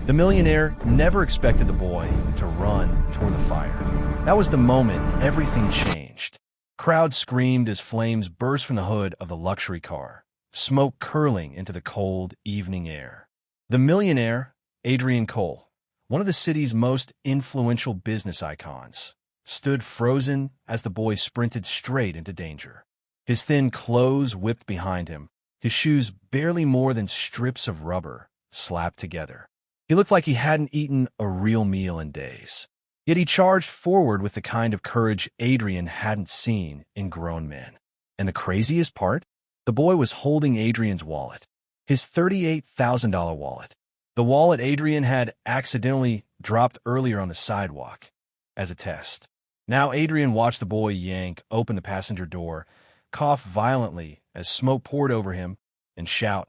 The millionaire never expected the boy to run toward the fire. That was the moment everything changed. Crowds screamed as flames burst from the hood of the luxury car, smoke curling into the cold evening air. The millionaire, Adrian Cole, one of the city's most influential business icons, stood frozen as the boy sprinted straight into danger. His thin clothes whipped behind him, his shoes barely more than strips of rubber slapped together. He looked like he hadn't eaten a real meal in days. Yet he charged forward with the kind of courage Adrian hadn't seen in grown men. And the craziest part? The boy was holding Adrian's wallet, his $38,000 wallet. The wallet Adrian had accidentally dropped earlier on the sidewalk as a test. Now Adrian watched the boy yank open the passenger door, cough violently as smoke poured over him, and shout,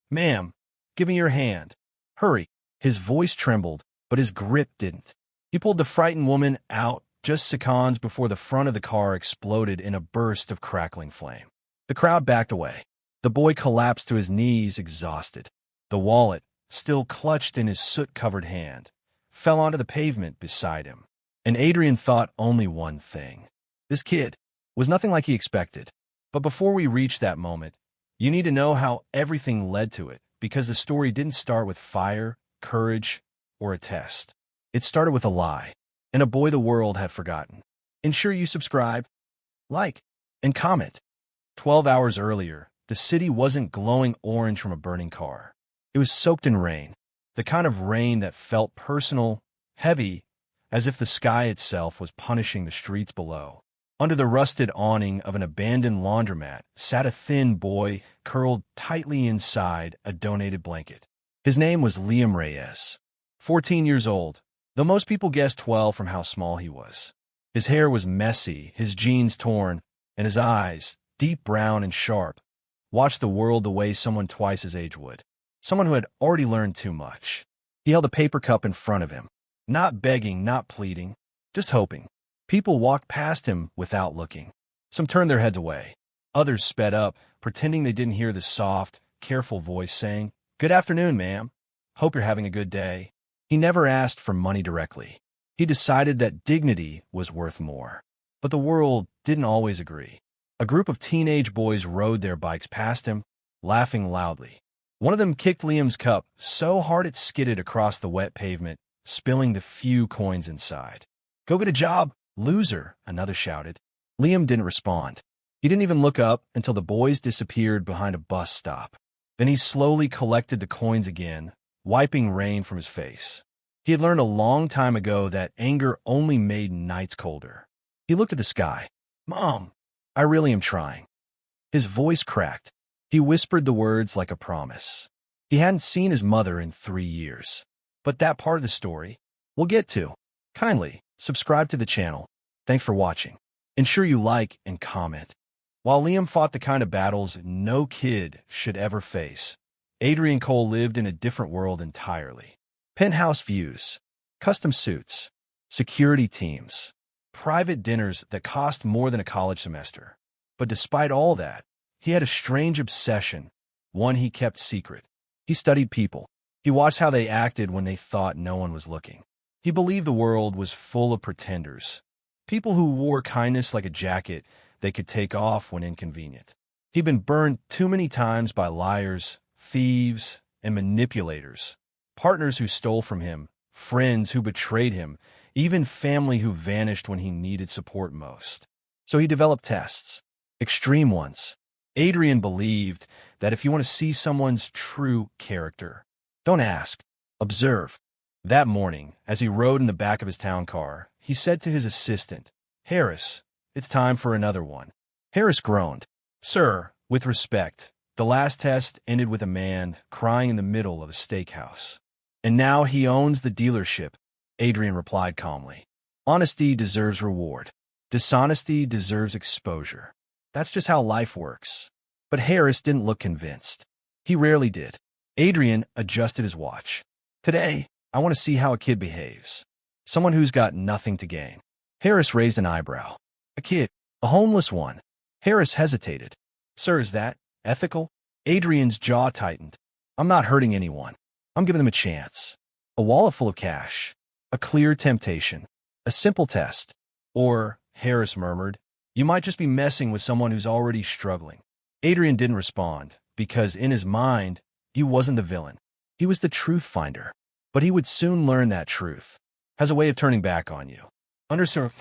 "Ma'am, give me your hand. Hurry." His voice trembled, but his grip didn't. He pulled the frightened woman out just seconds before the front of the car exploded in a burst of crackling flame. The crowd backed away. The boy collapsed to his knees, exhausted. The wallet, still clutched in his soot-covered hand, fell onto the pavement beside him. And Adrian thought only one thing. This kid was nothing like he expected. But before we reach that moment, you need to know how everything led to it, because the story didn't start with fire, courage, or a test. It started with a lie, and a boy the world had forgotten. Ensure you subscribe, like, and comment. 12 hours earlier, the city wasn't glowing orange from a burning car. It was soaked in rain, the kind of rain that felt personal, heavy, as if the sky itself was punishing the streets below. Under the rusted awning of an abandoned laundromat sat a thin boy curled tightly inside a donated blanket. His name was Liam Reyes, 14 years old, though most people guessed 12 from how small he was. His hair was messy, his jeans torn, and his eyes, deep brown and sharp, watched the world the way someone twice his age would. Someone who had already learned too much. He held a paper cup in front of him, not begging, not pleading, just hoping. People walked past him without looking. Some turned their heads away. Others sped up, pretending they didn't hear the soft, careful voice saying, "Good afternoon, ma'am. Hope you're having a good day." He never asked for money directly. He decided that dignity was worth more. But the world didn't always agree. A group of teenage boys rode their bikes past him, laughing loudly. One of them kicked Liam's cup so hard it skidded across the wet pavement, spilling the few coins inside. "Go get a job, loser," another shouted. Liam didn't respond. He didn't even look up until the boys disappeared behind a bus stop. Then he slowly collected the coins again, wiping rain from his face. He had learned a long time ago that anger only made nights colder. He looked at the sky. "Mom, I really am trying." His voice cracked. He whispered the words like a promise. He hadn't seen his mother in 3 years. But that part of the story we'll get to. Kindly subscribe to the channel. Thanks for watching. Ensure you like and comment. While Liam fought the kind of battles no kid should ever face, Adrian Cole lived in a different world entirely. Penthouse views, custom suits, security teams, private dinners that cost more than a college semester. But despite all that, he had a strange obsession, one he kept secret. He studied people. He watched how they acted when they thought no one was looking. He believed the world was full of pretenders, people who wore kindness like a jacket they could take off when inconvenient. He'd been burned too many times by liars, thieves, and manipulators, partners who stole from him, friends who betrayed him, even family who vanished when he needed support most. So he developed tests, extreme ones. Adrian believed that if you want to see someone's true character, don't ask, observe. That morning, as he rode in the back of his town car, he said to his assistant, "Harris, it's time for another one." Harris groaned. "Sir, with respect, the last test ended with a man crying in the middle of a steakhouse. And now he owns the dealership," Adrian replied calmly. "Honesty deserves reward. Dishonesty deserves exposure. That's just how life works." But Harris didn't look convinced. He rarely did. Adrian adjusted his watch. "Today, I want to see how a kid behaves. Someone who's got nothing to gain." Harris raised an eyebrow. "A kid? A homeless one?" Harris hesitated. "Sir, is that ethical?" Adrian's jaw tightened. "I'm not hurting anyone. I'm giving them a chance." A wallet full of cash. A clear temptation. A simple test. Or, Harris murmured, you might just be messing with someone who's already struggling. Adrian didn't respond, because in his mind, he wasn't the villain. He was the truth finder. But he would soon learn that truth has a way of turning back on you. Underscore.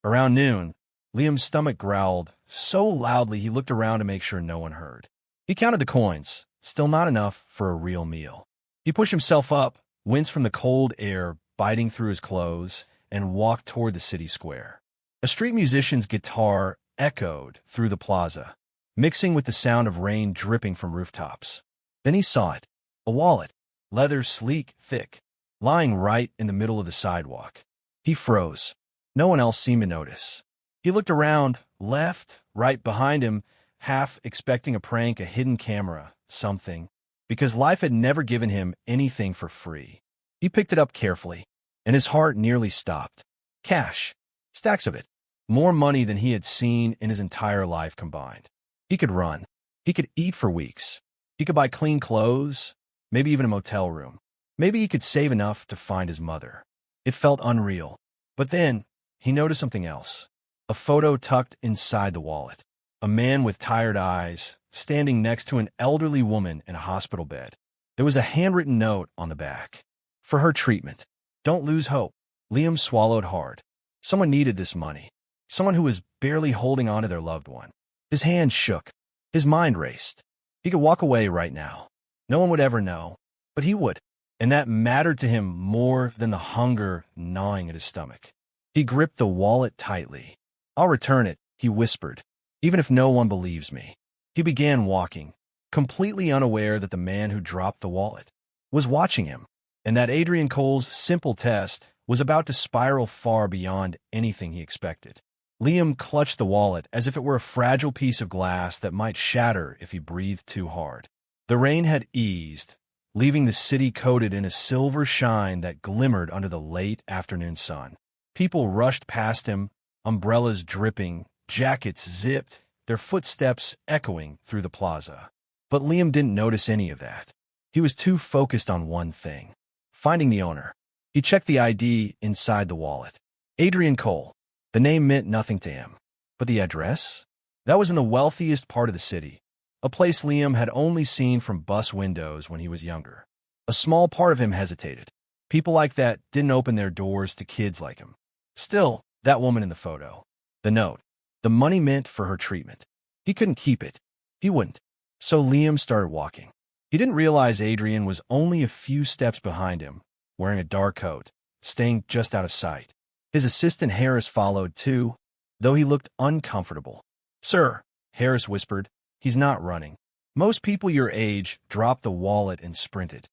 Around noon, Liam's stomach growled so loudly he looked around to make sure no one heard. He counted the coins, still not enough for a real meal. He pushed himself up, winced from the cold air biting through his clothes, and walked toward the city square. A street musician's guitar echoed through the plaza, mixing with the sound of rain dripping from rooftops. Then he saw it, a wallet, leather sleek, thick, lying right in the middle of the sidewalk. He froze. No one else seemed to notice. He looked around, left, right behind him, half expecting a prank, a hidden camera, something, because life had never given him anything for free. He picked it up carefully, and his heart nearly stopped. Cash. Stacks of it. More money than he had seen in his entire life combined. He could run. He could eat for weeks. He could buy clean clothes, maybe even a motel room. Maybe he could save enough to find his mother. It felt unreal. But then, he noticed something else. A photo tucked inside the wallet. A man with tired eyes, standing next to an elderly woman in a hospital bed. There was a handwritten note on the back. For her treatment. Don't lose hope. Liam swallowed hard. Someone needed this money. Someone who was barely holding on to their loved one. His hand shook. His mind raced. He could walk away right now. No one would ever know, but he would. And that mattered to him more than the hunger gnawing at his stomach. He gripped the wallet tightly. I'll return it, he whispered, even if no one believes me. He began walking, completely unaware that the man who dropped the wallet was watching him, and that Adrian Cole's simple test was about to spiral far beyond anything he expected. Liam clutched the wallet as if it were a fragile piece of glass that might shatter if he breathed too hard. The rain had eased, leaving the city coated in a silver shine that glimmered under the late afternoon sun. People rushed past him, umbrellas dripping, jackets zipped, their footsteps echoing through the plaza. But Liam didn't notice any of that. He was too focused on one thing, finding the owner. He checked the ID inside the wallet. Adrian Cole. The name meant nothing to him. But the address? That was in the wealthiest part of the city, a place Liam had only seen from bus windows when he was younger. A small part of him hesitated. People like that didn't open their doors to kids like him. Still, that woman in the photo. The note. The money meant for her treatment. He couldn't keep it. He wouldn't. So Liam started walking. He didn't realize Adrian was only a few steps behind him, wearing a dark coat, staying just out of sight. His assistant Harris followed too, though he looked uncomfortable. Sir, Harris whispered, he's not running. Most people your age dropped the wallet and sprinted.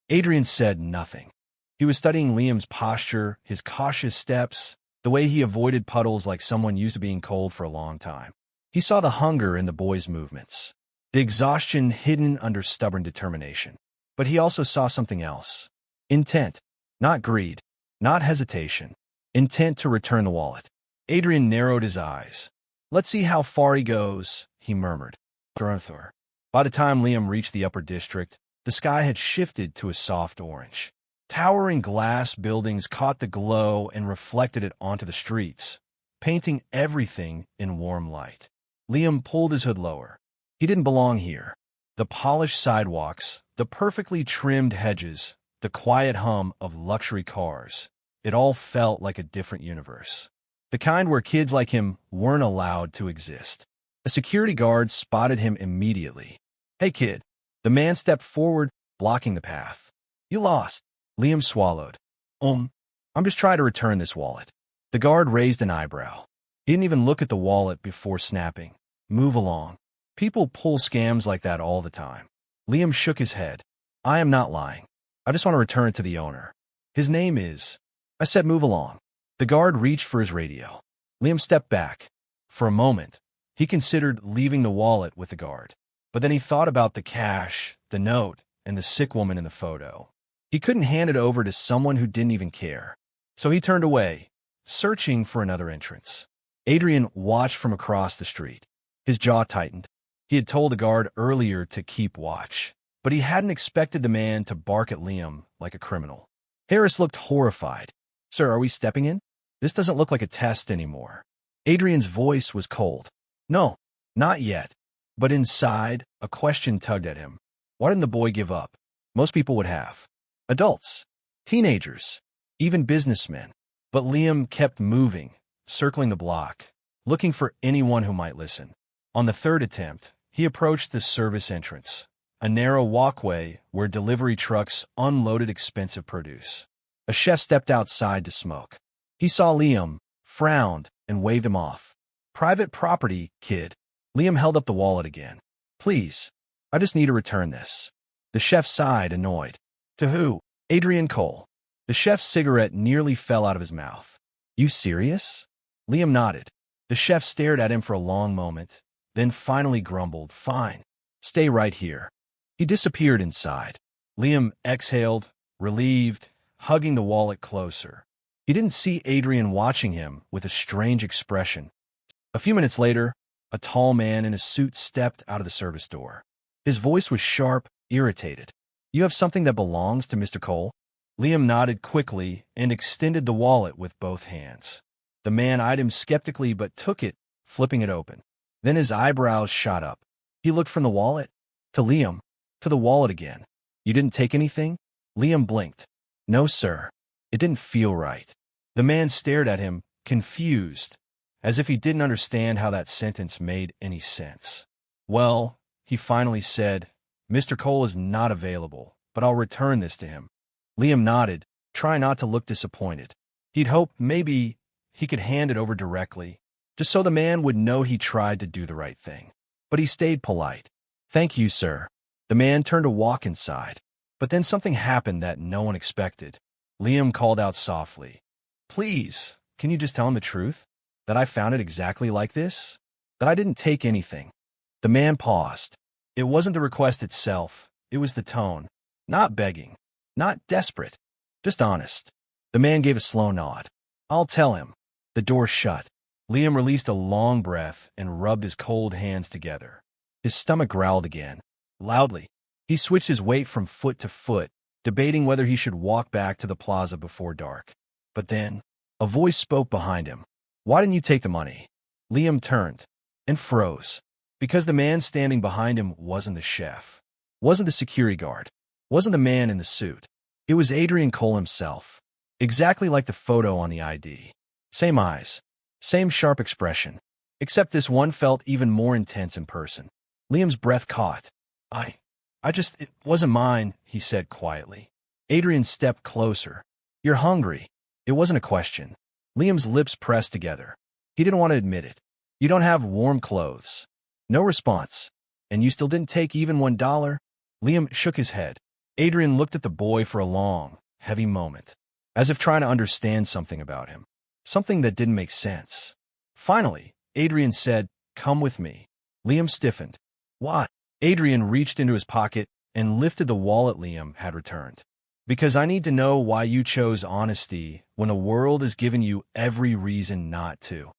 Adrian said nothing. He was studying Liam's posture, his cautious steps, the way he avoided puddles like someone used to being cold for a long time. He saw the hunger in the boy's movements, the exhaustion hidden under stubborn determination. But he also saw something else. Intent, not greed, not hesitation. Intent to return the wallet. Adrian narrowed his eyes. Let's see how far he goes, he murmured. By the time Liam reached the upper district, the sky had shifted to a soft orange. Towering glass buildings caught the glow and reflected it onto the streets, painting everything in warm light. Liam pulled his hood lower. He didn't belong here. The polished sidewalks, the perfectly trimmed hedges, the quiet hum of luxury cars. It all felt like a different universe. The kind where kids like him weren't allowed to exist. A security guard spotted him immediately. Hey, kid. The man stepped forward, blocking the path. You lost. Liam swallowed. I'm just trying to return this wallet. The guard raised an eyebrow. He didn't even look at the wallet before snapping. Move along. People pull scams like that all the time. Liam shook his head. I am not lying. I just want to return it to the owner. His name is... I said move along. The guard reached for his radio. Liam stepped back. For a moment, he considered leaving the wallet with the guard. But then he thought about the cash, the note, and the sick woman in the photo. He couldn't hand it over to someone who didn't even care. So he turned away, searching for another entrance. Adrian watched from across the street. His jaw tightened. He had told the guard earlier to keep watch. but he hadn't expected the man to bark at Liam like a criminal. Harris looked horrified. "Sir, are we stepping in? This doesn't look like a test anymore." Adrian's voice was cold. "No, not yet." But inside, a question tugged at him. Why didn't the boy give up? Most people would have. Adults, teenagers, even businessmen. But Liam kept moving, circling the block, looking for anyone who might listen. On the third attempt, he approached the service entrance, a narrow walkway where delivery trucks unloaded expensive produce. A chef stepped outside to smoke. He saw Liam, frowned, and waved him off. "Private property, kid." Liam held up the wallet again. "Please, I just need to return this." The chef sighed, annoyed. "To who?" "Adrian Cole." The chef's cigarette nearly fell out of his mouth. "You serious?" Liam nodded. The chef stared at him for a long moment, then finally grumbled, "Fine, stay right here." He disappeared inside. Liam exhaled, relieved, hugging the wallet closer. He didn't see Adrian watching him with a strange expression. A few minutes later, a tall man in a suit stepped out of the service door. His voice was sharp, irritated. "You have something that belongs to Mr. Cole?" Liam nodded quickly and extended the wallet with both hands. The man eyed him skeptically but took it, flipping it open. Then his eyebrows shot up. He looked from the wallet to Liam, to the wallet again. "You didn't take anything?" Liam blinked. "No, sir. It didn't feel right." The man stared at him, confused, as if he didn't understand how that sentence made any sense. "Well," he finally said, "Mr. Cole is not available, but I'll return this to him." Liam nodded, trying not to look disappointed. He'd hoped maybe he could hand it over directly, just so the man would know he tried to do the right thing. But he stayed polite. "Thank you, sir." The man turned to walk inside. But then something happened that no one expected. Liam called out softly, "Please, can you just tell him the truth? That I found it exactly like this? That I didn't take anything?" The man paused. It wasn't the request itself, it was the tone. Not begging, not desperate, just honest. The man gave a slow nod. "I'll tell him." The door shut. Liam released a long breath and rubbed his cold hands together. His stomach growled again, loudly. He switched his weight from foot to foot, debating whether he should walk back to the plaza before dark. But then, a voice spoke behind him. "Why didn't you take the money?" Liam turned and froze, because the man standing behind him wasn't the chef, wasn't the security guard, wasn't the man in the suit. It was Adrian Cole himself, exactly like the photo on the ID. Same eyes, same sharp expression, except this one felt even more intense in person. Liam's breath caught. It wasn't mine," he said quietly. Adrian stepped closer. "You're hungry." It wasn't a question. Liam's lips pressed together. He didn't want to admit it. "You don't have warm clothes." No response. "And you still didn't take even $1? Liam shook his head. Adrian looked at the boy for a long, heavy moment, as if trying to understand something about him, something that didn't make sense. Finally, Adrian said, "Come with me." Liam stiffened. "Why?" Adrian reached into his pocket and lifted the wallet Liam had returned. "Because I need to know why you chose honesty when the world has given you every reason not to."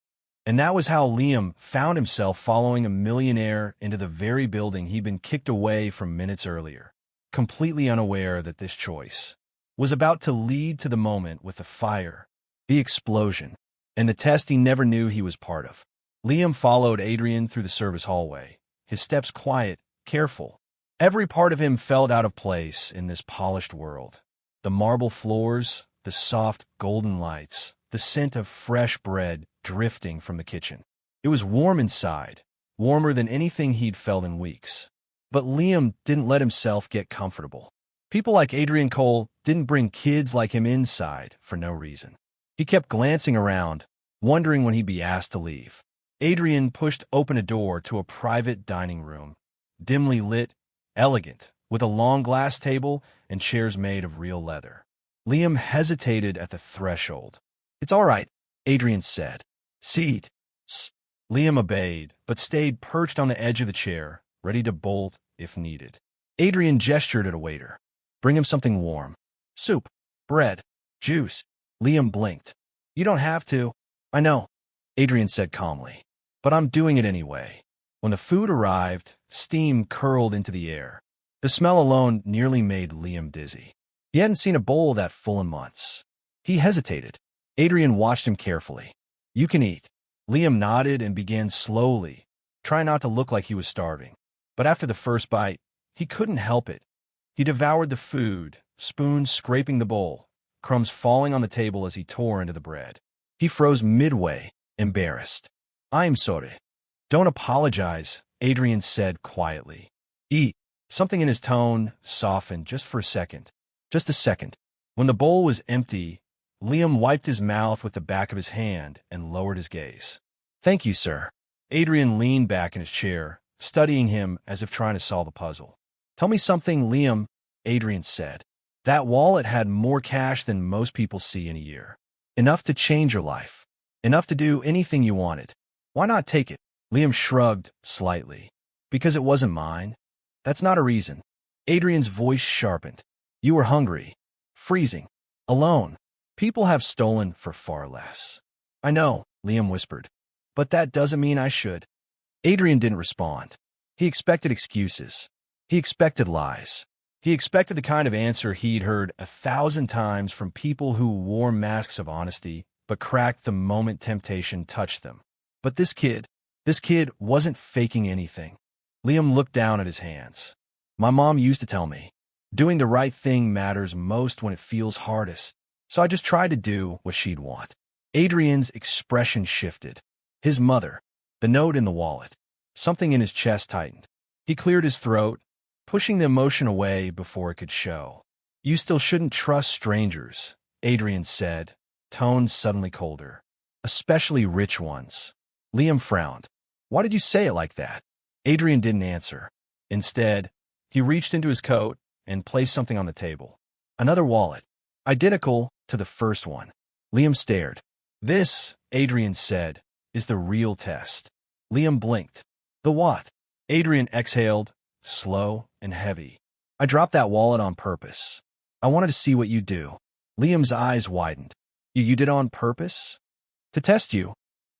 And that was how Liam found himself following a millionaire into the very building he'd been kicked away from minutes earlier, completely unaware that this choice was about to lead to the moment with the fire, the explosion, and the test he never knew he was part of. Liam followed Adrian through the service hallway, his steps quiet, careful. Every part of him felt out of place in this polished world. The marble floors, the soft golden lights, the scent of fresh bread drifting from the kitchen. It was warm inside, warmer than anything he'd felt in weeks. But Liam didn't let himself get comfortable. People like Adrian Cole didn't bring kids like him inside for no reason. He kept glancing around, wondering when he'd be asked to leave. Adrian pushed open a door to a private dining room, dimly lit, elegant, with a long glass table and chairs made of real leather. Liam hesitated at the threshold. "It's all right," Adrian said. "Seat." Liam obeyed, but stayed perched on the edge of the chair, ready to bolt if needed. Adrian gestured at a waiter. "Bring him something warm. Soup, bread, juice." Liam blinked. "You don't have to." "I know," Adrian said calmly, "but I'm doing it anyway." When the food arrived, steam curled into the air. The smell alone nearly made Liam dizzy. He hadn't seen a bowl that full in months. He hesitated. Adrian watched him carefully. "You can eat." Liam nodded and began slowly, trying not to look like he was starving. But after the first bite, he couldn't help it. He devoured the food, spoons scraping the bowl, crumbs falling on the table as he tore into the bread. He froze midway, embarrassed. "I'm sorry." "Don't apologize," Adrian said quietly. "Eat." Something in his tone softened just for a second. Just a second. When the bowl was empty, Liam wiped his mouth with the back of his hand and lowered his gaze. "Thank you, sir." Adrian leaned back in his chair, studying him as if trying to solve a puzzle. "Tell me something, Liam," Adrian said. "That wallet had more cash than most people see in a year. Enough to change your life. Enough to do anything you wanted. Why not take it?" Liam shrugged slightly. "Because it wasn't mine. That's not a reason." Adrian's voice sharpened. "You were hungry, freezing, alone. People have stolen for far less." "I know," Liam whispered. "But that doesn't mean I should." Adrian didn't respond. He expected excuses. He expected lies. He expected the kind of answer he'd heard 1,000 times from people who wore masks of honesty but cracked the moment temptation touched them. But this kid wasn't faking anything. Liam looked down at his hands. "My mom used to tell me, doing the right thing matters most when it feels hardest. So I just tried to do what she'd want." Adrian's expression shifted. His mother, the note in the wallet. Something in his chest tightened. He cleared his throat, pushing the emotion away before it could show. "You still shouldn't trust strangers," Adrian said, tone suddenly colder. "Especially rich ones." Liam frowned. "Why did you say it like that?" Adrian didn't answer. Instead, he reached into his coat and placed something on the table. Another wallet, identical to the first one. Liam stared. "This," Adrian said, "is the real test." Liam blinked. "The what?" Adrian exhaled, slow and heavy. "I dropped that wallet on purpose. I wanted to see what you do." Liam's eyes widened. You did on purpose?" "To test you,"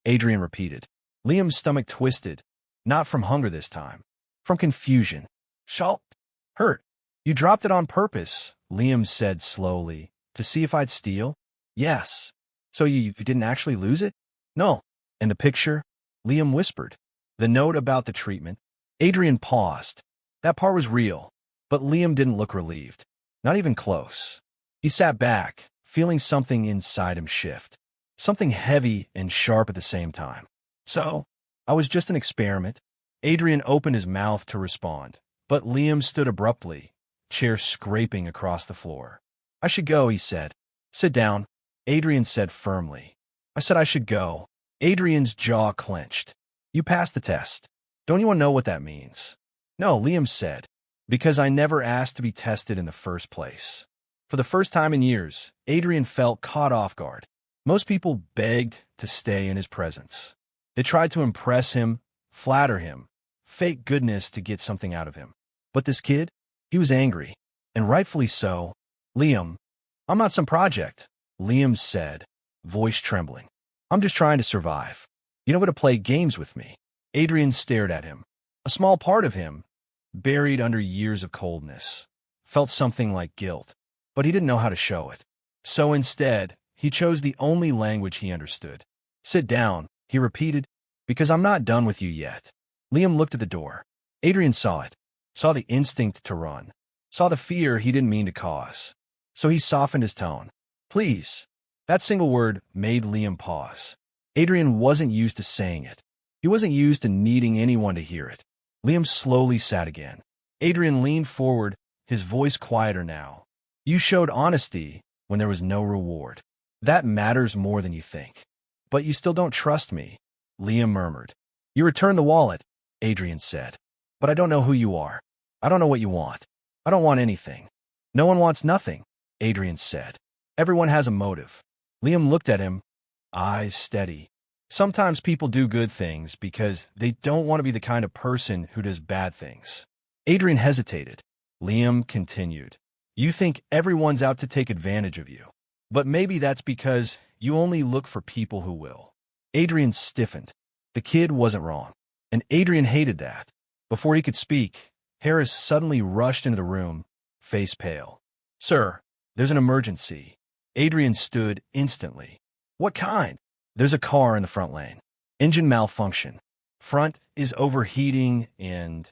Adrian repeated. Liam's stomach twisted, not from hunger this time, from confusion. "Shocked? Hurt? You dropped it on purpose," Liam said slowly, "to see if I'd steal?" "Yes." "So you didn't actually lose it?" "No." "And the picture?" Liam whispered. "The note about the treatment?" Adrian paused. That part was real, but Liam didn't look relieved. Not even close. He sat back, feeling something inside him shift. Something heavy and sharp at the same time. "So, I was just an experiment." Adrian opened his mouth to respond, but Liam stood abruptly, chair scraping across the floor. "I should go," he said. "Sit down," Adrian said firmly. "I said I should go." Adrian's jaw clenched. "You passed the test. Don't you want to know what that means?" "No," Liam said, "because I never asked to be tested in the first place." For the first time in years, Adrian felt caught off guard. Most people begged to stay in his presence. They tried to impress him, flatter him, fake goodness to get something out of him. But this kid, he was angry, and rightfully so. "Liam, I'm not some project," Liam said, voice trembling. "I'm just trying to survive. You don't want to play games with me." Adrian stared at him. A small part of him, buried under years of coldness, felt something like guilt, but he didn't know how to show it. So instead, he chose the only language he understood. "Sit down," he repeated, "because I'm not done with you yet." Liam looked at the door. Adrian saw it, saw the instinct to run, saw the fear he didn't mean to cause. So he softened his tone. "Please." That single word made Liam pause. Adrian wasn't used to saying it. He wasn't used to needing anyone to hear it. Liam slowly sat again. Adrian leaned forward, his voice quieter now. "You showed honesty when there was no reward. That matters more than you think. But you still don't trust me," Liam murmured. "You returned the wallet," Adrian said. "But I don't know who you are. I don't know what you want. I don't want anything." "No one wants nothing," Adrian said. "Everyone has a motive." Liam looked at him, eyes steady. "Sometimes people do good things because they don't want to be the kind of person who does bad things." Adrian hesitated. Liam continued. "You think everyone's out to take advantage of you. But maybe that's because you only look for people who will." Adrian stiffened. The kid wasn't wrong, and Adrian hated that. Before he could speak, Harris suddenly rushed into the room, face pale. "Sir, there's an emergency." Adrian stood instantly. "What kind?" "There's a car in the front lane. Engine malfunction. Front is overheating and—"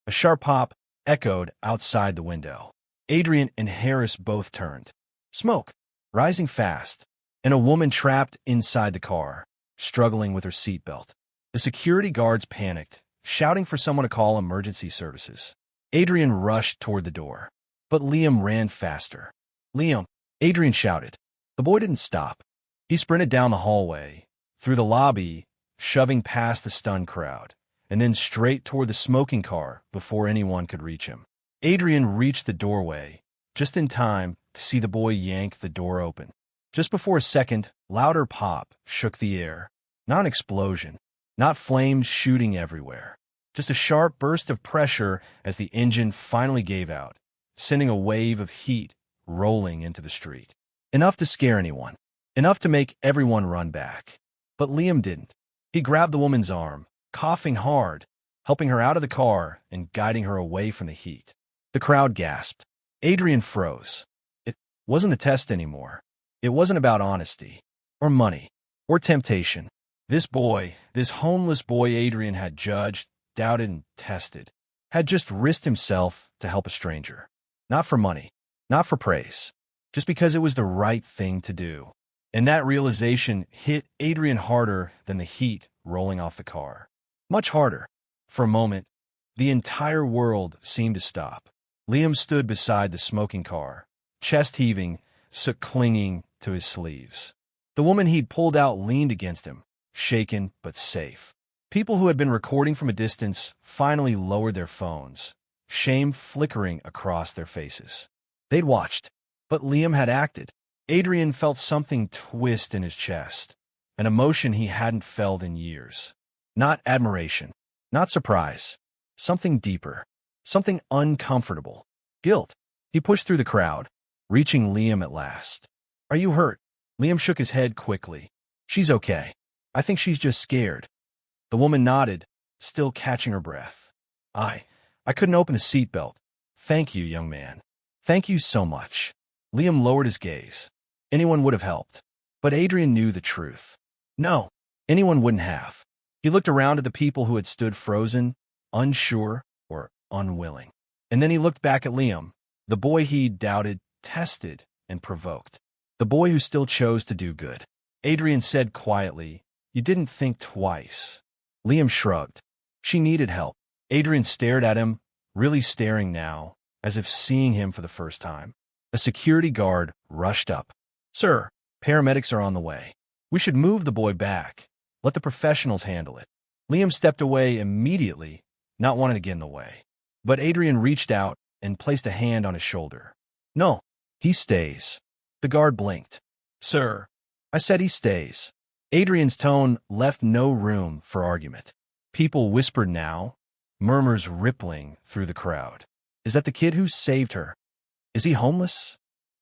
A sharp pop echoed outside the window. Adrian and Harris both turned. Smoke, rising fast, and a woman trapped inside the car, struggling with her seatbelt. The security guards panicked, shouting for someone to call emergency services. Adrian rushed toward the door, but Liam ran faster. "Liam!" Adrian shouted. The boy didn't stop. He sprinted down the hallway, through the lobby, shoving past the stunned crowd, and then straight toward the smoking car before anyone could reach him. Adrian reached the doorway, just in time to see the boy yank the door open. Just before a second, louder pop shook the air. Not an explosion, not flames shooting everywhere. Just a sharp burst of pressure as the engine finally gave out, sending a wave of heat rolling into the street. Enough to scare anyone. Enough to make everyone run back. But Liam didn't. He grabbed the woman's arm, coughing hard, helping her out of the car and guiding her away from the heat. The crowd gasped. Adrian froze. It wasn't a test anymore. It wasn't about honesty, or money, or temptation. This boy, this homeless boy Adrian had judged, doubted, and tested, had just risked himself to help a stranger. Not for money, not for praise, just because it was the right thing to do. And that realization hit Adrian harder than the heat rolling off the car. Much harder. For a moment, the entire world seemed to stop. Liam stood beside the smoking car, chest heaving, soot clinging to his sleeves. The woman he'd pulled out leaned against him, shaken but safe. People who had been recording from a distance finally lowered their phones, shame flickering across their faces. They'd watched, but Liam had acted. Adrian felt something twist in his chest, an emotion he hadn't felt in years. Not admiration, not surprise, something deeper, something uncomfortable. Guilt. He pushed through the crowd, reaching Liam at last. "Are you hurt?" Liam shook his head quickly. "She's okay. I think she's just scared." The woman nodded, still catching her breath. I couldn't open the seatbelt. "Thank you, young man. Thank you so much." Liam lowered his gaze. Anyone would have helped. But Adrian knew the truth. No, anyone wouldn't have. He looked around at the people who had stood frozen, unsure, or unwilling. And then he looked back at Liam, the boy he'd doubted, tested, and provoked. The boy who still chose to do good. Adrian said quietly, "You didn't think twice." Liam shrugged. She needed help. Adrian stared at him, really staring now, as if seeing him for the first time. A security guard rushed up. "Sir, paramedics are on the way. We should move the boy back. Let the professionals handle it." Liam stepped away immediately, not wanting to get in the way. But Adrian reached out and placed a hand on his shoulder. "No, he stays." The guard blinked. "Sir, I said he stays." Adrian's tone left no room for argument. People whispered now, murmurs rippling through the crowd. "Is that the kid who saved her? Is he homeless?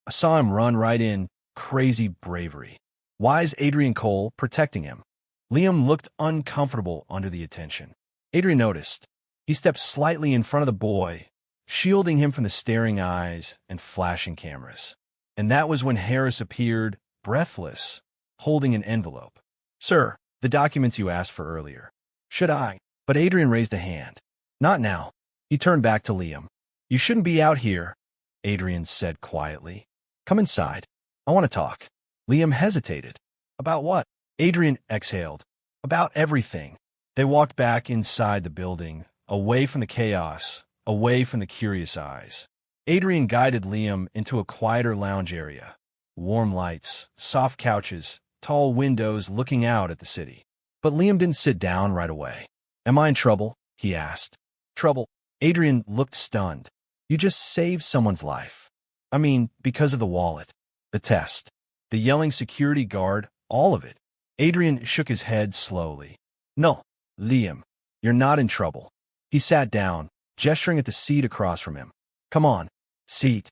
I saw him run right in, crazy bravery. Why is Adrian Cole protecting him?" Liam looked uncomfortable under the attention. Adrian noticed. He stepped slightly in front of the boy, shielding him from the staring eyes and flashing cameras. And that was when Harris appeared, breathless, holding an envelope. "Sir, the documents you asked for earlier." "Should I?" But Adrian raised a hand. "Not now." He turned back to Liam. "You shouldn't be out here," Adrian said quietly. "Come inside. I want to talk." Liam hesitated. "About what?" Adrian exhaled. "About everything." They walked back inside the building, away from the chaos, away from the curious eyes. Adrian guided Liam into a quieter lounge area. Warm lights, soft couches, tall windows looking out at the city. But Liam didn't sit down right away. "Am I in trouble?" he asked. "Trouble?" Adrian looked stunned. "You just saved someone's life. I mean, because of the wallet, the test, the yelling security guard, all of it." Adrian shook his head slowly. "No, Liam, you're not in trouble." He sat down, gesturing at the seat across from him. "Come on, seat."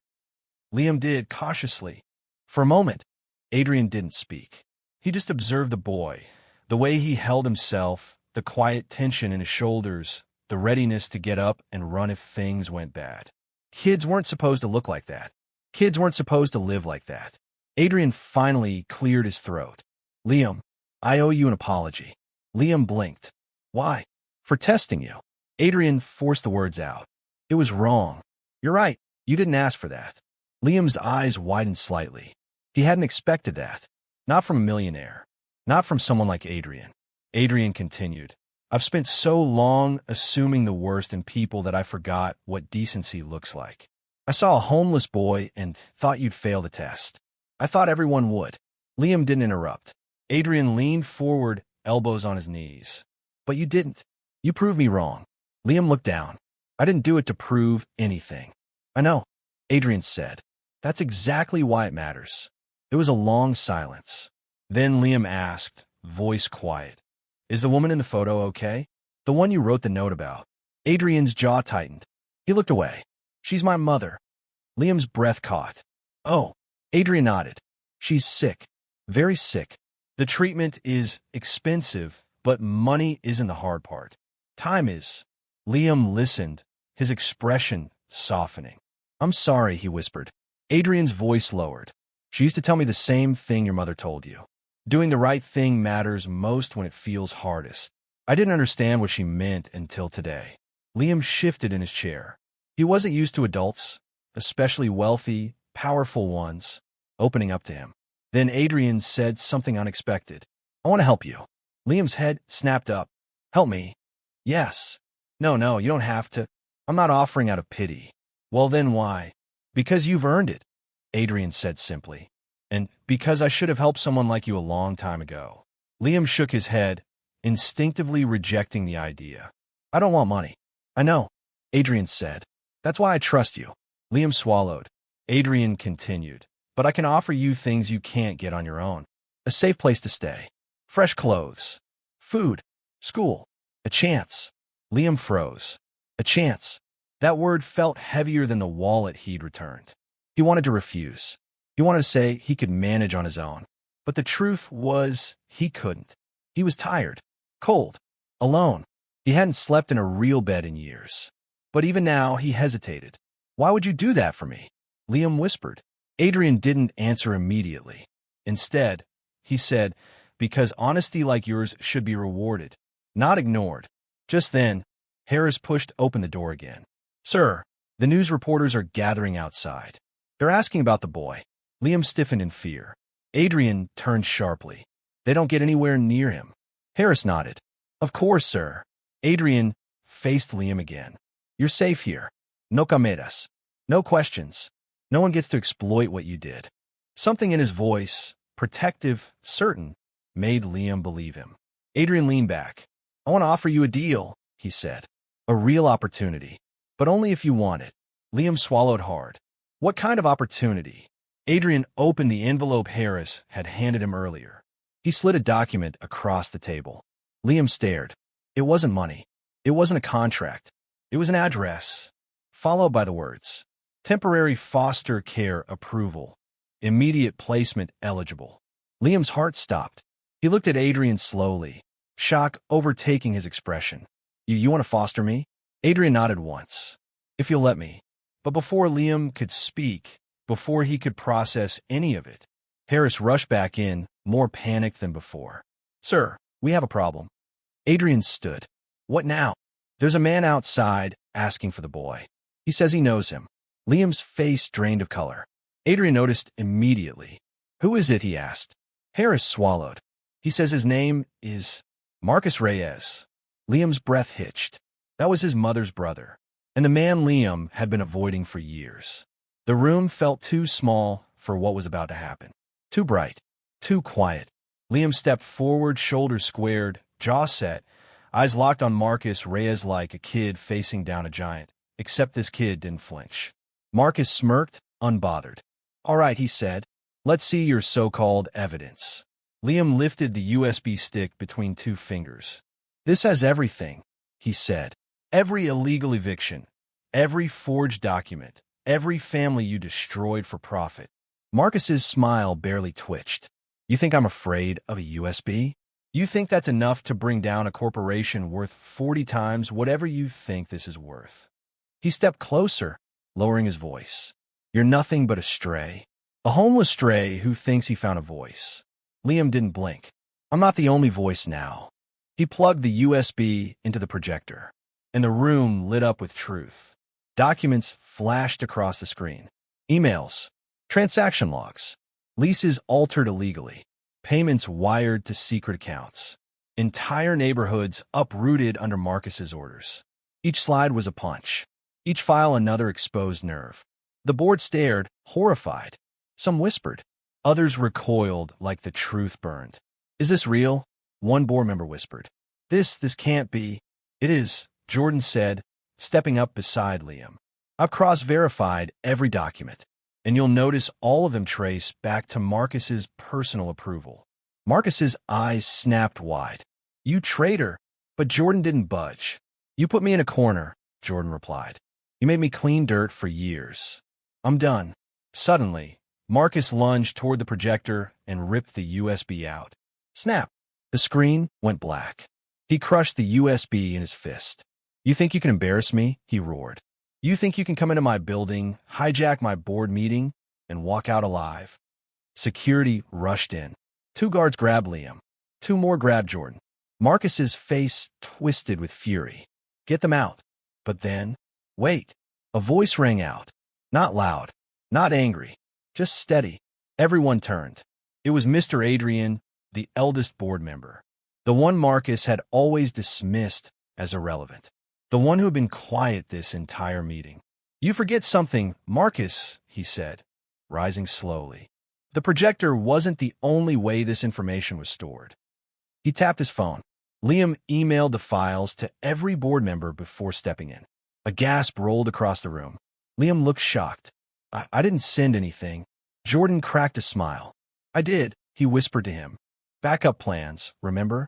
Liam did, cautiously. For a moment, Adrian didn't speak. He just observed the boy, the way he held himself, the quiet tension in his shoulders, the readiness to get up and run if things went bad. Kids weren't supposed to look like that. Kids weren't supposed to live like that. Adrian finally cleared his throat. Liam, I owe you an apology. Liam blinked. Why? For testing you. Adrian forced the words out. It was wrong. You're right. You didn't ask for that. Liam's eyes widened slightly. He hadn't expected that. Not from a millionaire. Not from someone like Adrian. Adrian continued. I've spent so long assuming the worst in people that I forgot what decency looks like. I saw a homeless boy and thought you'd fail the test. I thought everyone would. Liam didn't interrupt. Adrian leaned forward, elbows on his knees. But you didn't. You proved me wrong. Liam looked down. I didn't do it to prove anything. I know, Adrian said. That's exactly why it matters. There was a long silence. Then Liam asked, voice quiet. Is the woman in the photo okay? The one you wrote the note about. Adrian's jaw tightened. He looked away. She's my mother. Liam's breath caught. Oh, Adrian nodded. She's sick. Very sick. The treatment is expensive, but money isn't the hard part. Time is. Liam listened, his expression softening. I'm sorry, he whispered. Adrian's voice lowered. She used to tell me the same thing your mother told you. Doing the right thing matters most when it feels hardest. I didn't understand what she meant until today. Liam shifted in his chair. He wasn't used to adults, especially wealthy, powerful ones, opening up to him. Then Adrian said something unexpected. I want to help you. Liam's head snapped up. Help me? Yes. No, you don't have to. I'm not offering out of pity. Well, then why? Because you've earned it, Adrian said simply. And because I should have helped someone like you a long time ago. Liam shook his head, instinctively rejecting the idea. I don't want money. I know, Adrian said. That's why I trust you. Liam swallowed. Adrian continued. But I can offer you things you can't get on your own. A safe place to stay. Fresh clothes. Food. School. A chance. Liam froze. A chance. That word felt heavier than the wallet he'd returned. He wanted to refuse. He wanted to say he could manage on his own. But the truth was he couldn't. He was tired, cold, alone. He hadn't slept in a real bed in years. But even now, he hesitated. Why would you do that for me? Liam whispered. Adrian didn't answer immediately. Instead, he said, because honesty like yours should be rewarded, not ignored. Just then, Harris pushed open the door again. Sir, the news reporters are gathering outside. They're asking about the boy. Liam stiffened in fear. Adrian turned sharply. They don't get anywhere near him. Harris nodded. Of course, sir. Adrian faced Liam again. You're safe here. No cameras. No questions. No one gets to exploit what you did. Something in his voice, protective, certain, made Liam believe him. Adrian leaned back. I want to offer you a deal, he said. A real opportunity. But only if you want it. Liam swallowed hard. What kind of opportunity? Adrian opened the envelope Harris had handed him earlier. He slid a document across the table. Liam stared. It wasn't money. It wasn't a contract. It was an address, followed by the words, temporary foster care approval, immediate placement eligible. Liam's heart stopped. He looked at Adrian slowly, shock overtaking his expression. You want to foster me? Adrian nodded once. If you'll let me. But before Liam could speak, before he could process any of it, Harris rushed back in, more panicked than before. Sir, we have a problem. Adrian stood. What now? There's a man outside asking for the boy. He says he knows him. Liam's face drained of color. Adrian noticed immediately. Who is it? He asked. Harris swallowed. He says his name is Marcus Reyes. Liam's breath hitched. That was his mother's brother, and the man Liam had been avoiding for years. The room felt too small for what was about to happen. Too bright. Too quiet. Liam stepped forward, shoulders squared, jaw set, eyes locked on Marcus Reyes like a kid facing down a giant, except this kid didn't flinch. Marcus smirked, unbothered. All right, he said. Let's see your so-called evidence. Liam lifted the USB stick between two fingers. This has everything, he said. Every illegal eviction, every forged document, every family you destroyed for profit. Marcus's smile barely twitched. You think I'm afraid of a USB? You think that's enough to bring down a corporation worth 40 times whatever you think this is worth. He stepped closer, lowering his voice. You're nothing but a stray. A homeless stray who thinks he found a voice. Liam didn't blink. I'm not the only voice now. He plugged the USB into the projector, and the room lit up with truth. Documents flashed across the screen. Emails, transaction logs, leases altered illegally, payments wired to secret accounts, entire neighborhoods uprooted under Marcus's orders. Each slide was a punch, each file another exposed nerve. The board stared, horrified. Some whispered. Others recoiled like the truth burned. Is this real? One board member whispered. This can't be. It is, Jordan said, stepping up beside Liam. I've cross-verified every document, and you'll notice all of them trace back to Marcus's personal approval. Marcus's eyes snapped wide. You traitor! But Jordan didn't budge. You put me in a corner, Jordan replied. You made me clean dirt for years. I'm done. Suddenly, Marcus lunged toward the projector and ripped the USB out. Snap! The screen went black. He crushed the USB in his fist. You think you can embarrass me? He roared. You think you can come into my building, hijack my board meeting, and walk out alive? Security rushed in. 2 guards grabbed Liam. 2 more grabbed Jordan. Marcus's face twisted with fury. Get them out. But then, wait. A voice rang out. Not loud, not angry, just steady. Everyone turned. It was Mr. Adrian, the eldest board member. The one Marcus had always dismissed as irrelevant. The one who had been quiet this entire meeting. You forget something, Marcus, he said, rising slowly. The projector wasn't the only way this information was stored. He tapped his phone. Liam emailed the files to every board member before stepping in. A gasp rolled across the room. Liam looked shocked. I didn't send anything. Jordan cracked a smile. I did, he whispered to him. Backup plans, remember?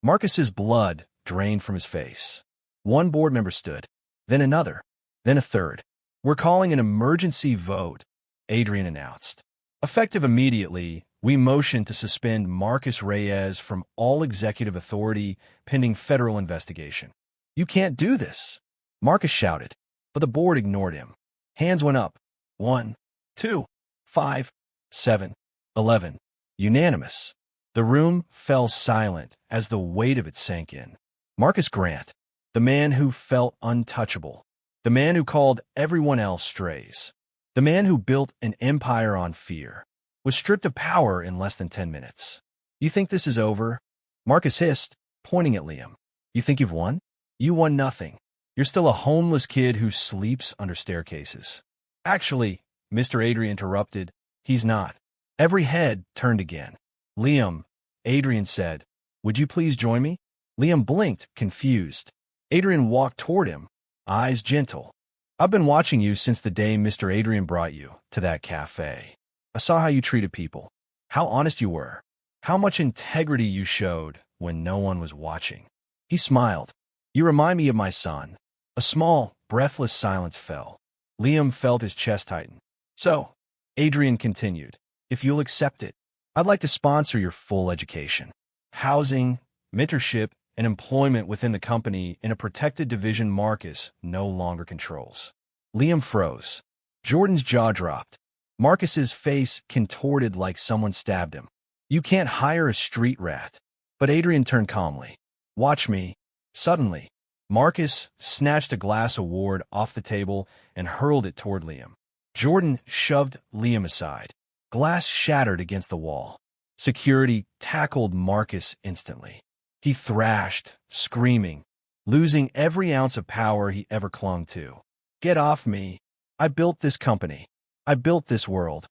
Marcus's blood drained from his face. One board member stood, then another, then a third. We're calling an emergency vote, Adrian announced. Effective immediately, we motion to suspend Marcus Reyes from all executive authority pending federal investigation. You can't do this, Marcus shouted, but the board ignored him. Hands went up. 1, 2, 5, 7, 11. Unanimous. The room fell silent as the weight of it sank in. Marcus Grant, the man who felt untouchable, the man who called everyone else strays, the man who built an empire on fear, was stripped of power in less than 10 minutes. You think this is over? Marcus hissed, pointing at Liam. You think you've won? You won nothing. You're still a homeless kid who sleeps under staircases. Actually, Mr. Adrian interrupted, he's not. Every head turned again. Liam, Adrian said, would you please join me? Liam blinked, confused. Adrian walked toward him, eyes gentle. I've been watching you since the day Mr. Adrian brought you to that cafe. I saw how you treated people, how honest you were, how much integrity you showed when no one was watching. He smiled. You remind me of my son. A small, breathless silence fell. Liam felt his chest tighten. So, Adrian continued, if you'll accept it, I'd like to sponsor your full education, housing, mentorship, and employment within the company in a protected division Marcus no longer controls. Liam froze. Jordan's jaw dropped. Marcus's face contorted like someone stabbed him. You can't hire a street rat. But Adrian turned calmly. Watch me. Suddenly, Marcus snatched a glass award off the table and hurled it toward Liam. Jordan shoved Liam aside. Glass shattered against the wall. Security tackled Marcus instantly. He thrashed, screaming, losing every ounce of power he ever clung to. Get off me. I built this company. I built this world.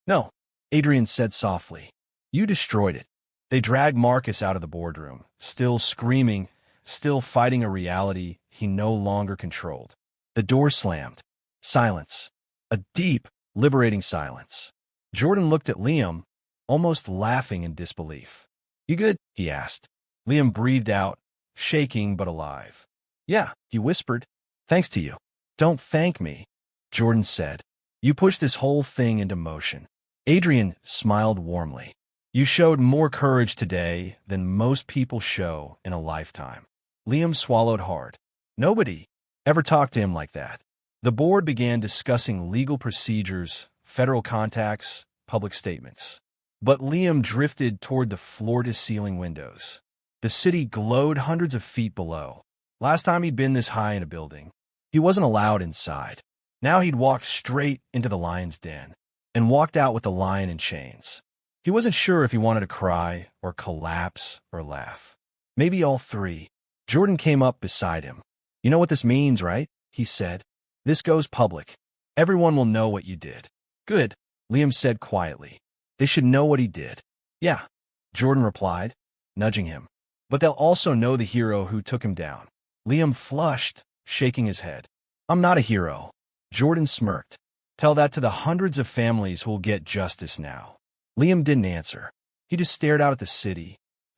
No, Adrian said softly. You destroyed it. They dragged Marcus out of the boardroom, still screaming, still fighting a reality he no longer controlled. The door slammed. Silence. A deep, liberating silence. Jordan looked at Liam, almost laughing in disbelief. You good? He asked. Liam breathed out, shaking but alive. Yeah, he whispered. Thanks to you. Don't thank me, Jordan said. You pushed this whole thing into motion. Adrian smiled warmly. You showed more courage today than most people show in a lifetime. Liam swallowed hard. Nobody ever talked to him like that. The board began discussing legal procedures, federal contacts, public statements. But Liam drifted toward the floor-to-ceiling windows. The city glowed hundreds of feet below. Last time he'd been this high in a building, he wasn't allowed inside. Now he'd walked straight into the lion's den and walked out with the lion in chains. He wasn't sure if he wanted to cry or collapse or laugh. Maybe all three. Jordan came up beside him. "You know what this means, right?" he said. "This goes public. Everyone will know what you did." "Good," Liam said quietly. "They should know what he did." "Yeah," Jordan replied, nudging him. "But they'll also know the hero who took him down." Liam flushed, shaking his head. "I'm not a hero." Jordan smirked. "Tell that to the hundreds of families who'll get justice now." Liam didn't answer. He just stared out at the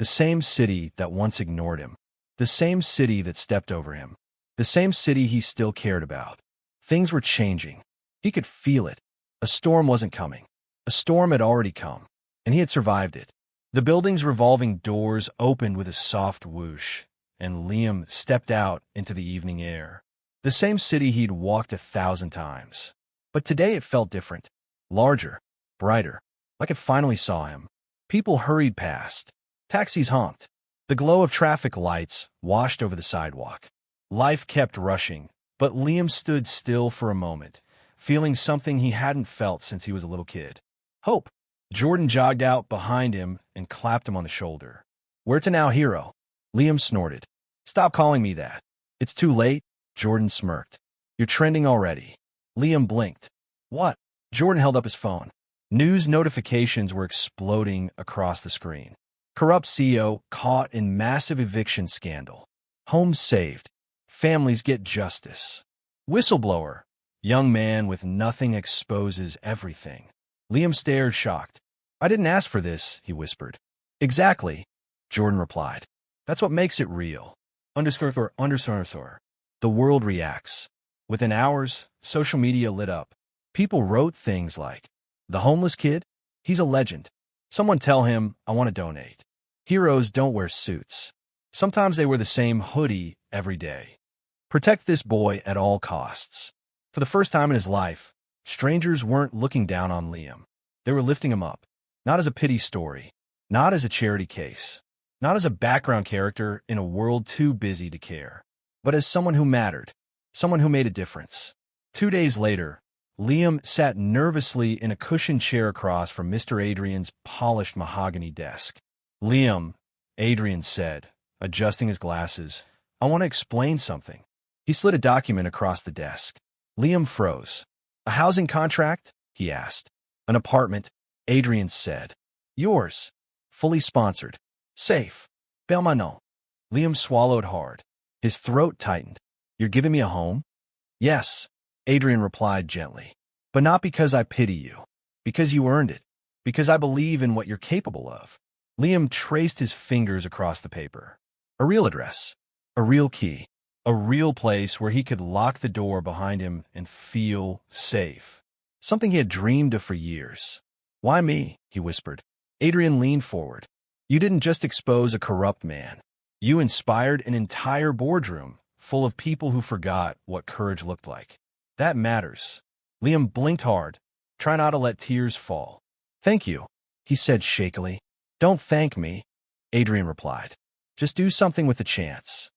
same city that once ignored him, the same city that stepped over him, the same city he still cared about. Things were changing. He could feel it. A storm wasn't coming. A storm had already come, and he had survived it. The building's revolving doors opened with a soft whoosh, and Liam stepped out into the evening air. The same city he'd walked 1,000 times. But today it felt different. Larger, brighter, like it finally saw him. People hurried past. Taxis honked. The glow of traffic lights washed over the sidewalk. Life kept rushing, but Liam stood still for a moment, feeling something he hadn't felt since he was a little kid. Hope. Jordan jogged out behind him and clapped him on the shoulder. "Where to now, hero?" Liam snorted. "Stop calling me that." "It's too late," Jordan smirked. "You're trending already." Liam blinked. "What?" Jordan held up his phone. News notifications were exploding across the screen. Corrupt CEO caught in massive eviction scandal. Homes saved. Families get justice. Whistleblower. Young man with nothing exposes everything. Liam stared, shocked. "I didn't ask for this," he whispered. "Exactly," Jordan replied. "That's what makes it real." ____. The world reacts. Within hours, social media lit up. People wrote things like, "The homeless kid? He's a legend. Someone tell him I want to donate." Heroes don't wear suits. Sometimes they wear the same hoodie every day. Protect this boy at all costs. For the first time in his life, strangers weren't looking down on Liam. They were lifting him up. Not as a pity story. Not as a charity case. Not as a background character in a world too busy to care. But as someone who mattered. Someone who made a difference. 2 days later, Liam sat nervously in a cushioned chair across from Mr. Adrian's polished mahogany desk. "Liam," Adrian said, adjusting his glasses, "I want to explain something." He slid a document across the desk. Liam froze. "A housing contract?" he asked. "An apartment," Adrian said. "Yours. Fully sponsored. Safe. Belmano." Liam swallowed hard. His throat tightened. "You're giving me a home?" "Yes," Adrian replied gently. "But not because I pity you. Because you earned it. Because I believe in what you're capable of." Liam traced his fingers across the paper. A real address. A real key. A real place where he could lock the door behind him and feel safe. Something he had dreamed of for years. "Why me?" he whispered. Adrian leaned forward. "You didn't just expose a corrupt man. You inspired an entire boardroom full of people who forgot what courage looked like. That matters." Liam blinked hard. Try not to let tears fall. "Thank you," he said shakily. "Don't thank me," Adrian replied. "Just do something with the chance.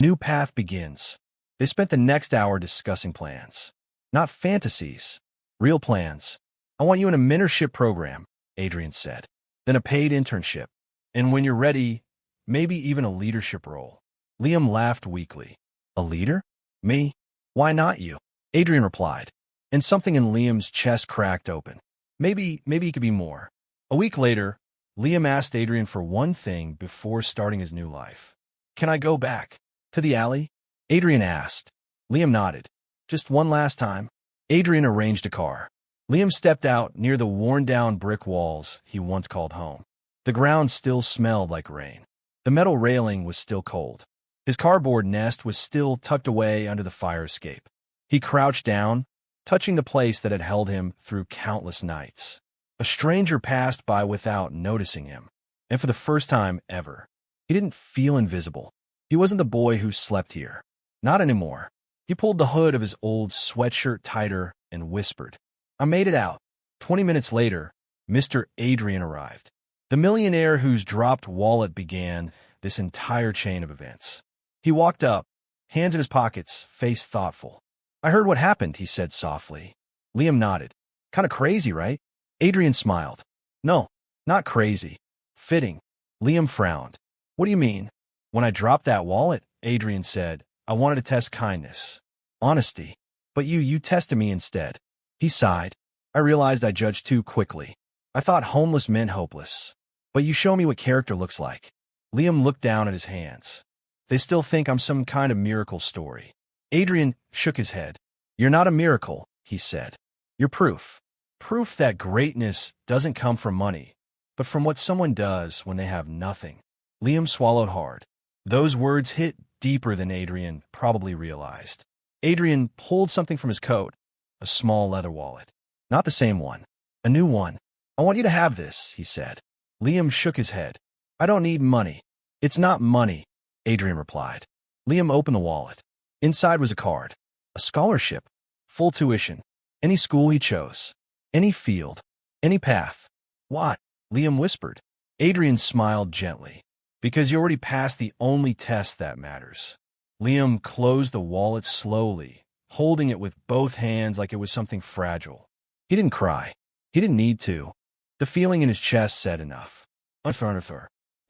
New path begins." They spent the next hour discussing plans. Not fantasies. Real plans. "I want you in a mentorship program," Adrian said. "Then a paid internship. And when you're ready, maybe even a leadership role." Liam laughed weakly. "A leader? Me? Why not you?" Adrian replied. And something in Liam's chest cracked open. Maybe he could be more. A week later, Liam asked Adrian for one thing before starting his new life. "Can I go back to the alley?" Adrian asked. Liam nodded. "Just one last time." Adrian arranged a car. Liam stepped out near the worn-down brick walls he once called home. The ground still smelled like rain. The metal railing was still cold. His cardboard nest was still tucked away under the fire escape. He crouched down, touching the place that had held him through countless nights. A stranger passed by without noticing him, and for the first time ever, he didn't feel invisible. He wasn't the boy who slept here. Not anymore. He pulled the hood of his old sweatshirt tighter and whispered, "I made it out." 20 minutes later, Mr. Adrian arrived. The millionaire whose dropped wallet began this entire chain of events. He walked up, hands in his pockets, face thoughtful. "I heard what happened," he said softly. Liam nodded. "Kinda crazy, right?" Adrian smiled. "No, not crazy. Fitting." Liam frowned. "What do you mean?" "When I dropped that wallet," Adrian said, "I wanted to test kindness, honesty. But you tested me instead." He sighed. "I realized I judged too quickly. I thought homeless meant hopeless. But you show me what character looks like." Liam looked down at his hands. "They still think I'm some kind of miracle story." Adrian shook his head. "You're not a miracle," he said. "You're proof. Proof that greatness doesn't come from money, but from what someone does when they have nothing." Liam swallowed hard. Those words hit deeper than Adrian probably realized. Adrian pulled something from his coat, a small leather wallet. "Not the same one. A new one. I want you to have this," he said. Liam shook his head. "I don't need money." "It's not money," Adrian replied. Liam opened the wallet. Inside was a card. A scholarship. Full tuition. Any school he chose. Any field. Any path. "What?" Liam whispered. Adrian smiled gently. "Because you already passed the only test that matters." Liam closed the wallet slowly, holding it with both hands like it was something fragile. He didn't cry. He didn't need to. The feeling in his chest said enough. The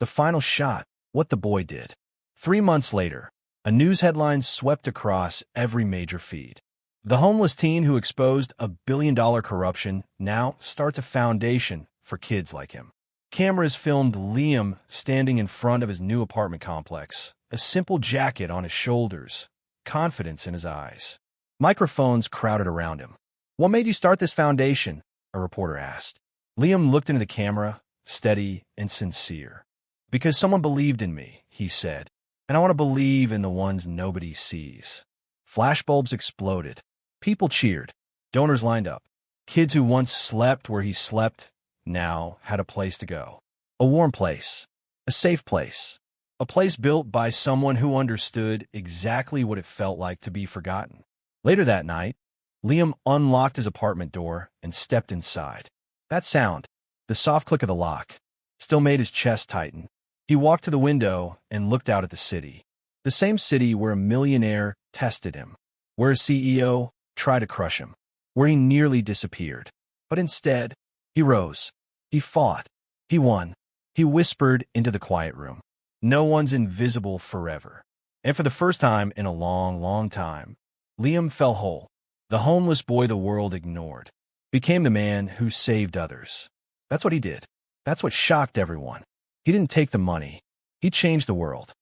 final shot, what the boy did. 3 months later, a news headline swept across every major feed. The homeless teen who exposed a billion-dollar corruption now starts a foundation for kids like him. Cameras filmed Liam standing in front of his new apartment complex, a simple jacket on his shoulders, confidence in his eyes. Microphones crowded around him. "What made you start this foundation?" a reporter asked. Liam looked into the camera, steady and sincere. "Because someone believed in me," he said, "and I want to believe in the ones nobody sees." Flashbulbs exploded. People cheered. Donors lined up. Kids who once slept where he slept now had a place to go. A warm place. A safe place. A place built by someone who understood exactly what it felt like to be forgotten. Later that night, Liam unlocked his apartment door and stepped inside. That sound, the soft click of the lock, still made his chest tighten. He walked to the window and looked out at the city. The same city where a millionaire tested him, where a CEO tried to crush him, where he nearly disappeared. But instead, he rose. He fought. He won. He whispered into the quiet room. No one's invisible forever. And for the first time in a long, long time, Liam fell whole. The homeless boy the world ignored became the man who saved others. That's what he did. That's what shocked everyone. He didn't take the money. He changed the world.